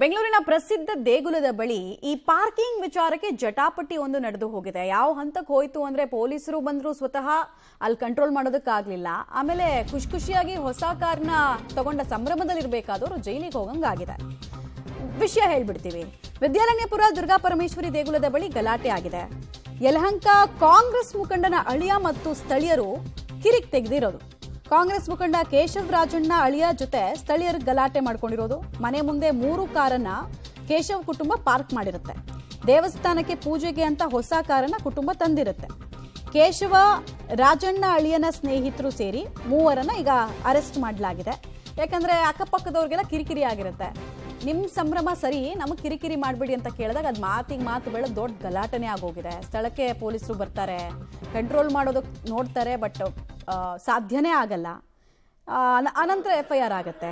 ಬೆಂಗಳೂರಿನ ಪ್ರಸಿದ್ಧ ದೇಗುಲದ ಬಳಿ ಈ ಪಾರ್ಕಿಂಗ್ ವಿಚಾರಕ್ಕೆ ಜಟಾಪಟಿ ಒಂದು ನಡೆದು ಹೋಗಿದೆ. ಯಾವ ಹಂತಕ್ಕೆ ಹೋಯಿತು ಅಂದ್ರೆ ಪೊಲೀಸರು ಬಂದ್ರು, ಸ್ವತಃ ಅಲ್ಲಿ ಕಂಟ್ರೋಲ್ ಮಾಡೋದಕ್ಕಾಗ್ಲಿಲ್ಲ. ಆಮೇಲೆ ಖುಷಿಯಾಗಿ ಹೊಸ ಕಾರ್ನ ತಗೊಂಡ ಸಂಭ್ರಮದಲ್ಲಿರಬೇಕಾದವರು ಜೈಲಿಗೆ ಹೋಗಂಗಾಗಿದೆ. ವಿಷಯ ಹೇಳ್ಬಿಡ್ತೀವಿ. ವಿದ್ಯಾರಣ್ಯಪುರ ದುರ್ಗಾ ಪರಮೇಶ್ವರಿ ದೇಗುಲದ ಬಳಿ ಗಲಾಟೆ ಆಗಿದೆ. ಯಲಹಂಕ ಕಾಂಗ್ರೆಸ್ ಮುಖಂಡನ ಅಳಿಯ ಮತ್ತು ಸ್ಥಳೀಯರು ಕಿರಿಕ್ ತೆಗೆದಿರೋದು. ಕಾಂಗ್ರೆಸ್ ಮುಖಂಡ ಕೇಶವ್ ರಾಜಣ್ಣ ಅಳಿಯ ಜೊತೆ ಸ್ಥಳೀಯರು ಗಲಾಟೆ ಮಾಡ್ಕೊಂಡಿರೋದು. ಮನೆ ಮುಂದೆ 3 ಕಾರನ್ನ ಕೇಶವ್ ಕುಟುಂಬ ಪಾರ್ಕ್ ಮಾಡಿರುತ್ತೆ. ದೇವಸ್ಥಾನಕ್ಕೆ ಪೂಜೆಗೆ ಅಂತ ಹೊಸ ಕಾರನ್ನ ಕುಟುಂಬ ತಂದಿರುತ್ತೆ. ಕೇಶವ ರಾಜಣ್ಣ ಅಳಿಯನ ಸ್ನೇಹಿತರು ಸೇರಿ 3ರನ್ನ ಈಗ ಅರೆಸ್ಟ್ ಮಾಡಲಾಗಿದೆ. ಯಾಕಂದ್ರೆ ಅಕ್ಕಪಕ್ಕದವ್ರಿಗೆಲ್ಲ ಕಿರಿಕಿರಿ ಆಗಿರುತ್ತೆ. ನಿಮ್ ಸಂಭ್ರಮ ಸರಿ, ನಮಗೆ ಕಿರಿಕಿರಿ ಮಾಡಬೇಡಿ ಅಂತ ಕೇಳಿದಾಗ ಅದು ಮಾತು ಬೆಳೆದು ದೊಡ್ಡ ಗಲಾಟನೆ ಆಗೋಗಿದೆ. ಸ್ಥಳಕ್ಕೆ ಪೊಲೀಸರು ಬರ್ತಾರೆ, ಕಂಟ್ರೋಲ್ ಮಾಡೋದಕ್ಕೆ ನೋಡ್ತಾರೆ, ಬಟ್ ಸಾಧ್ಯನೇ ಆಗಲ್ಲ. ಅನಂತರ FIR ಆಗುತ್ತೆ.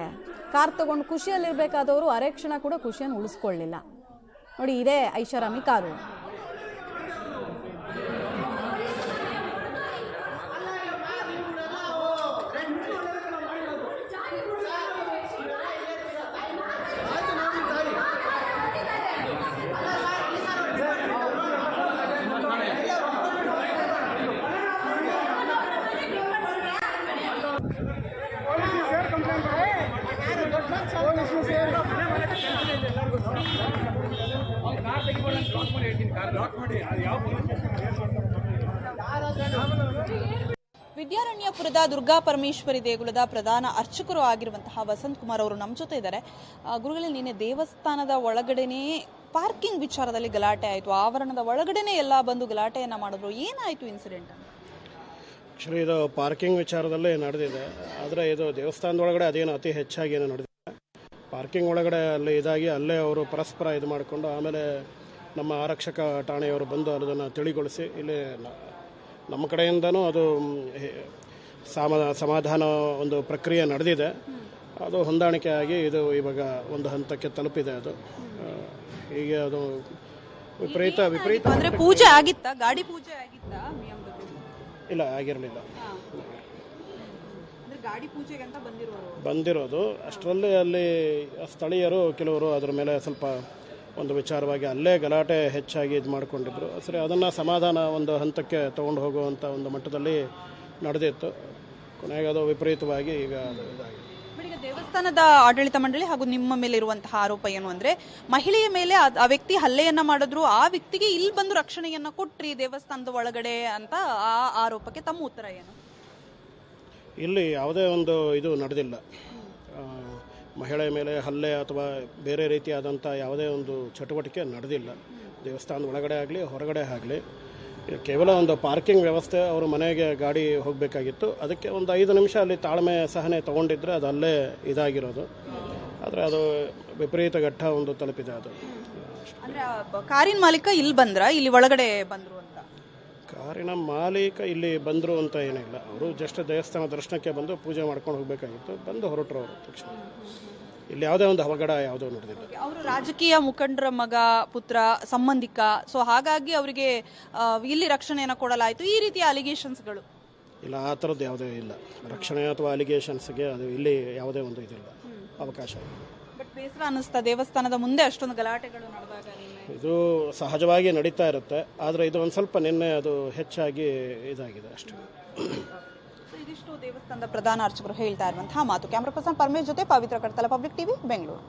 ಕಾರ್ ತಗೊಂಡು ಖುಷಿಯಲ್ಲಿರ್ಬೇಕಾದವರು ಅರೆ ಕ್ಷಣ ಕೂಡ ಖುಷಿಯನ್ನು ಉಳಿಸ್ಕೊಳ್ಳಿಲ್ಲ. ನೋಡಿ, ಇದೇ ಐಷಾರಾಮಿ ಕಾರು. ವಿದ್ಯಾರಣ್ಯಪುರದ ದುರ್ಗಾ ಪರಮೇಶ್ವರಿ ದೇಗುಲದ ಪ್ರಧಾನ ಅರ್ಚಕರು ಆಗಿರುವಂತಹ ವಸಂತ್ ಕುಮಾರ್ ಅವರು ನಮ್ಮ ಜೊತೆ ಇದ್ದಾರೆ. ಗುರುಗಳಲ್ಲಿ ನಿನ್ನೆ ದೇವಸ್ಥಾನದ ಒಳಗಡೆನೇ ಪಾರ್ಕಿಂಗ್ ವಿಚಾರದಲ್ಲಿ ಗಲಾಟೆ ಆಯಿತು. ಆವರಣದ ಒಳಗಡೆನೆ ಎಲ್ಲ ಬಂದು ಗಲಾಟೆಯನ್ನ ಮಾಡಿದ್ರು. ಏನಾಯ್ತು ಇನ್ಸಿಡೆಂಟ್? ಆಕ್ಚುಲಿ ಇದು ಪಾರ್ಕಿಂಗ್ ವಿಚಾರದಲ್ಲೇ ನಡೆದಿದೆ. ಆದರೆ ಇದು ದೇವಸ್ಥಾನದ ಒಳಗಡೆ ಅದೇನು ಅತಿ ಹೆಚ್ಚಾಗಿ ಏನು ನಡೆದಿದೆ. ಪಾರ್ಕಿಂಗ್ ಒಳಗಡೆ ಅಲ್ಲಿ ಇದಾಗಿ ಅಲ್ಲೇ ಅವರು ಪರಸ್ಪರ ಇದು ಮಾಡಿಕೊಂಡು ಆಮೇಲೆ ನಮ್ಮ ಆರಕ್ಷಕ ಠಾಣೆಯವರು ಬಂದು ಅದನ್ನು ತಿಳಿಗೊಳಿಸಿ ಇಲ್ಲಿ ನಮ್ಮ ಕಡೆಯಿಂದನೂ ಅದು ಸಮಾಧಾನ ಒಂದು ಪ್ರಕ್ರಿಯೆ ನಡೆದಿದೆ. ಅದು ಹೊಂದಾಣಿಕೆ ಆಗಿ ಇದು ಇವಾಗ ಒಂದು ಹಂತಕ್ಕೆ ತಲುಪಿದೆ. ಅದು ಹೀಗೆ ಅದು ವಿಪರೀತ ಅಂದ್ರೆ ಪೂಜೆ ಆಗಿತ್ತಾ? ಗಾಡಿ ಪೂಜೆ ಆಗಿತ್ತಾ? ಇಲ್ಲ, ಆಗಿರಲಿಲ್ಲ. ಗಾಡಿ ಪೂಜೆಗೆ ಅಂತ ಬಂದಿರೋದು. ಅಷ್ಟರಲ್ಲಿ ಅಲ್ಲಿ ಸ್ಥಳೀಯರು ಕೆಲವರು ಅದರ ಮೇಲೆ ಸ್ವಲ್ಪ ಒಂದು ವಿಚಾರವಾಗಿ ಅಲ್ಲೇ ಗಲಾಟೆ ಹೆಚ್ಚಾಗಿ ಇದು ಮಾಡಿಕೊಂಡಿದ್ರು. ಸರಿ, ಅದನ್ನು ಸಮಾಧಾನ ಒಂದು ಹಂತಕ್ಕೆ ತೊಗೊಂಡು ಹೋಗುವಂಥ ಒಂದು ಮಟ್ಟದಲ್ಲಿ ನಡೆದಿತ್ತು. ಕೊನೆಗೆ ಅದು ವಿಪರೀತವಾಗಿ ಈಗ ಇದಾಗಿದೆ. ಈಗ ದೇವಸ್ಥಾನದ ಆಡಳಿತ ಮಂಡಳಿ ಹಾಗೂ ನಿಮ್ಮ ಮೇಲೆ ಇರುವಂತಹ ಆರೋಪ ಏನು ಅಂದ್ರೆ, ಮಹಿಳೆಯ ಮೇಲೆ ಆ ವ್ಯಕ್ತಿ ಹಲ್ಲೆಯನ್ನ ಮಾಡಿದ್ರು, ಆ ವ್ಯಕ್ತಿಗೆ ಇಲ್ಲಿ ಬಂದು ರಕ್ಷಣೆಯನ್ನ ಕೊಟ್ರಿ ದೇವಸ್ಥಾನದ ಒಳಗಡೆ ಅಂತ ಆ ಆರೋಪಕ್ಕೆ ತಮ್ಮ ಉತ್ತರ ಏನು? ಇಲ್ಲಿ ಯಾವುದೇ ಒಂದು ಇದು ನಡೆದಿಲ್ಲ. ಮಹಿಳೆಯ ಮೇಲೆ ಹಲ್ಲೆ ಅಥವಾ ಬೇರೆ ರೀತಿಯಾದಂಥ ಯಾವುದೇ ಒಂದು ಚಟುವಟಿಕೆ ನಡೆದಿಲ್ಲ. ದೇವಸ್ಥಾನದ ಒಳಗಡೆ ಆಗಲಿ ಹೊರಗಡೆ ಆಗಲಿ ಕೇವಲ ಒಂದು ಪಾರ್ಕಿಂಗ್ ವ್ಯವಸ್ಥೆ, ಅವರು ಮನೆಗೆ ಗಾಡಿ ಹೋಗಬೇಕಾಗಿತ್ತು. ಅದಕ್ಕೆ ಒಂದು 5 ನಿಮಿಷ ಅಲ್ಲಿ ತಾಳ್ಮೆ ಸಹನೆ ತೊಗೊಂಡಿದ್ರೆ ಅದು ಅಲ್ಲೇ ಇದಾಗಿರೋದು. ಆದರೆ ಅದು ವಿಪರೀತ ಘಟ್ಟ ಒಂದು ತಲುಪಿದೆ. ಅದು ಕಾರಿನ ಮಾಲೀಕ ಇಲ್ಲಿ ಬಂದ್ರ, ಇಲ್ಲಿ ಒಳಗಡೆ ಬಂದ್ರು ಅಂತ? ಕಾರಿನ ಮಾಲೀಕ ಇಲ್ಲಿ ಬಂದರು ಅಂತ ಏನಿಲ್ಲ. ಅವರು ಜಸ್ಟ್ ದೇವಸ್ಥಾನ ದರ್ಶನಕ್ಕೆ ಬಂದು ಪೂಜೆ ಮಾಡ್ಕೊಂಡು ಹೋಗಬೇಕಾಗಿತ್ತು, ಬಂದು ಹೊರಟರು ಅವರು ತಕ್ಷಣ. ಇಲ್ಲಿ ಯಾವುದೇ ಒಂದು ಅವಘಡ ಯಾವುದೋ ನಡೆದಿಲ್ಲ. ಅವರು ರಾಜಕೀಯ ಮುಖಂಡರ ಮಗ, ಪುತ್ರ, ಸಂಬಂಧಿಕ, ಸೊ ಹಾಗಾಗಿ ಅವರಿಗೆ ಇಲ್ಲಿ ರಕ್ಷಣೆಯನ್ನು ಕೊಡಲಾಯಿತು, ಈ ರೀತಿಯ ಅಲಿಗೇಷನ್ಸ್ಗಳು ಇಲ್ಲ. ಆ ಥರದ್ದು ಯಾವುದೇ ಇಲ್ಲ. ರಕ್ಷಣೆ ಅಥವಾ ಅಲಿಗೇಷನ್ಸ್ಗೆ ಅದು ಇಲ್ಲಿ ಯಾವುದೇ ಒಂದು ಇದಿಲ್ಲ, ಅವಕಾಶ. ಬಟ್ ಬೇಸರ ಅನ್ನಿಸ್ತಾ ದೇವಸ್ಥಾನದ ಮುಂದೆ ಅಷ್ಟೊಂದು ಗಲಾಟೆಗಳು ನಡೆದಾಗ? ಇದು ಸಹಜವಾಗಿ ನಡೀತಾ ಇರುತ್ತೆ. ಆದರೆ ಇದು ಒಂದು ಸ್ವಲ್ಪ ನಿನ್ನೆ ಅದು ಹೆಚ್ಚಾಗಿ ಇದಾಗಿದೆ ಅಷ್ಟೇ. ಇದಿಷ್ಟು ದೇವಸ್ಥಾನದ ಪ್ರಧಾನ ಅರ್ಚಕರು ಹೇಳ್ತಾ ಇರುವಂತಹ ಮಾತು. ಕ್ಯಾಮರಾ ಪರ್ಸನ್ ಪರಮೇಶ್ ಜೊತೆ ಪವಿತ್ರ ಕಡ್ತಲ, ಪಬ್ಲಿಕ್ ಟಿವಿ, ಬೆಂಗಳೂರು.